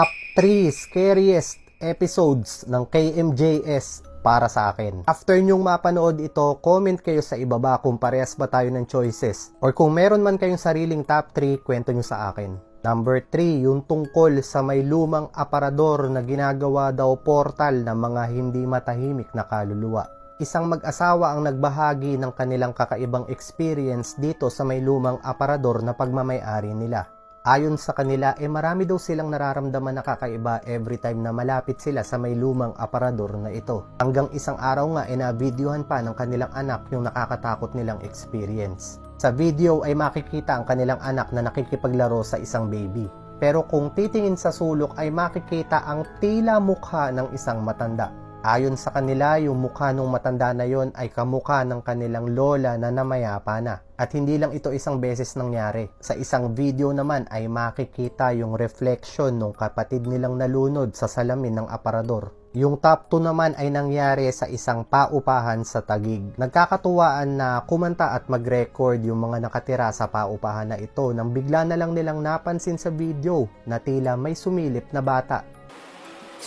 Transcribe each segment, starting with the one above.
Top 3 scariest episodes ng KMJS para sa akin. After nyong mapanood ito, comment kayo sa ibaba kung parehas ba tayo ng choices. Or kung meron man kayong sariling top 3, kwento nyo sa akin. Number 3, yung tungkol sa may lumang aparador na ginagawa daw portal ng mga hindi matahimik na kaluluwa. Isang mag-asawa ang nagbahagi ng kanilang kakaibang experience dito sa may lumang aparador na pagmamay-ari nila. Ayon sa kanila, marami daw silang nararamdaman na kakaiba every time na malapit sila sa may lumang aparador na ito. Hanggang isang araw nga na-videohan pa ng kanilang anak yung nakakatakot nilang experience. Sa video ay makikita ang kanilang anak na nakikipaglaro sa isang baby. Pero kung titingin sa sulok ay makikita ang tila mukha ng isang matanda. Ayon sa kanila, yung mukha ng matanda na yon ay kamukha ng kanilang lola na namayapa na. At hindi lang ito isang beses nangyari. Sa isang video naman ay makikita yung reflection ng kapatid nilang nalunod sa salamin ng aparador. Yung top 2 naman ay nangyari sa isang paupahan sa Taguig. Nagkakatuwaan na kumanta at mag-record yung mga nakatira sa paupahan na ito nang bigla na lang nilang napansin sa video na tila may sumilip na bata.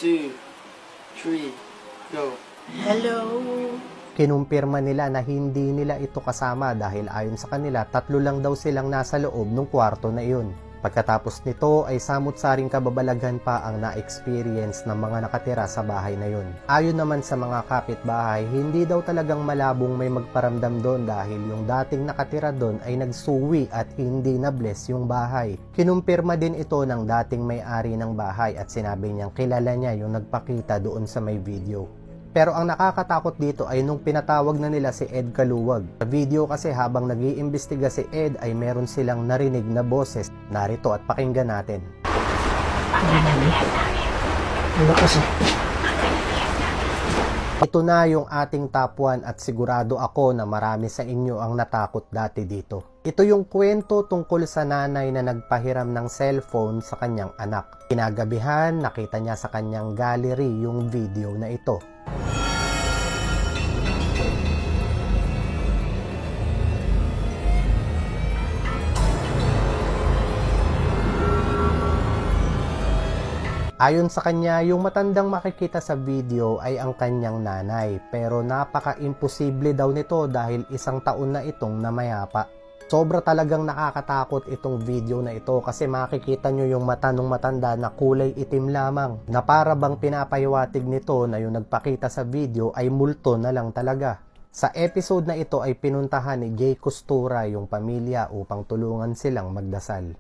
2, 3, go. Hello. Kinumpirma nila na hindi nila ito kasama dahil ayon sa kanila, 3 lang daw silang nasa loob ng kwarto na iyon. Pagkatapos nito ay samut-saring kababalaghan pa ang na-experience ng mga nakatira sa bahay na yun. Ayon naman sa mga kapitbahay, hindi daw talagang malabong may magparamdam doon dahil yung dating nakatira doon ay nagsuwi at hindi na-bless yung bahay. Kinumpirma din ito ng dating may-ari ng bahay at sinabi niyang kilala niya yung nagpakita doon sa may video. Pero ang nakakatakot dito ay nung pinatawag na nila si Ed Kaluwag. Sa video kasi habang nag-iimbestiga si Ed ay meron silang narinig na boses. Narito at pakinggan natin. Pananamihan namin. Ano kasi? Ito na yung ating top 1 at sigurado ako na marami sa inyo ang natakot dati dito. Ito yung kwento tungkol sa nanay na nagpahiram ng cellphone sa kanyang anak. Kinagabihan, nakita niya sa kanyang gallery yung video na ito. Ayon sa kanya, yung matandang makikita sa video ay ang kanyang nanay, pero napaka-imposible daw nito dahil 1 taon na itong namayapa. Sobra talagang nakakatakot itong video na ito kasi makikita nyo yung mata ng matanda na kulay itim lamang, na para bang pinapahiwatig nito na yung nagpakita sa video ay multo na lang talaga. Sa episode na ito ay pinuntahan ni Jay Costura yung pamilya upang tulungan silang magdasal.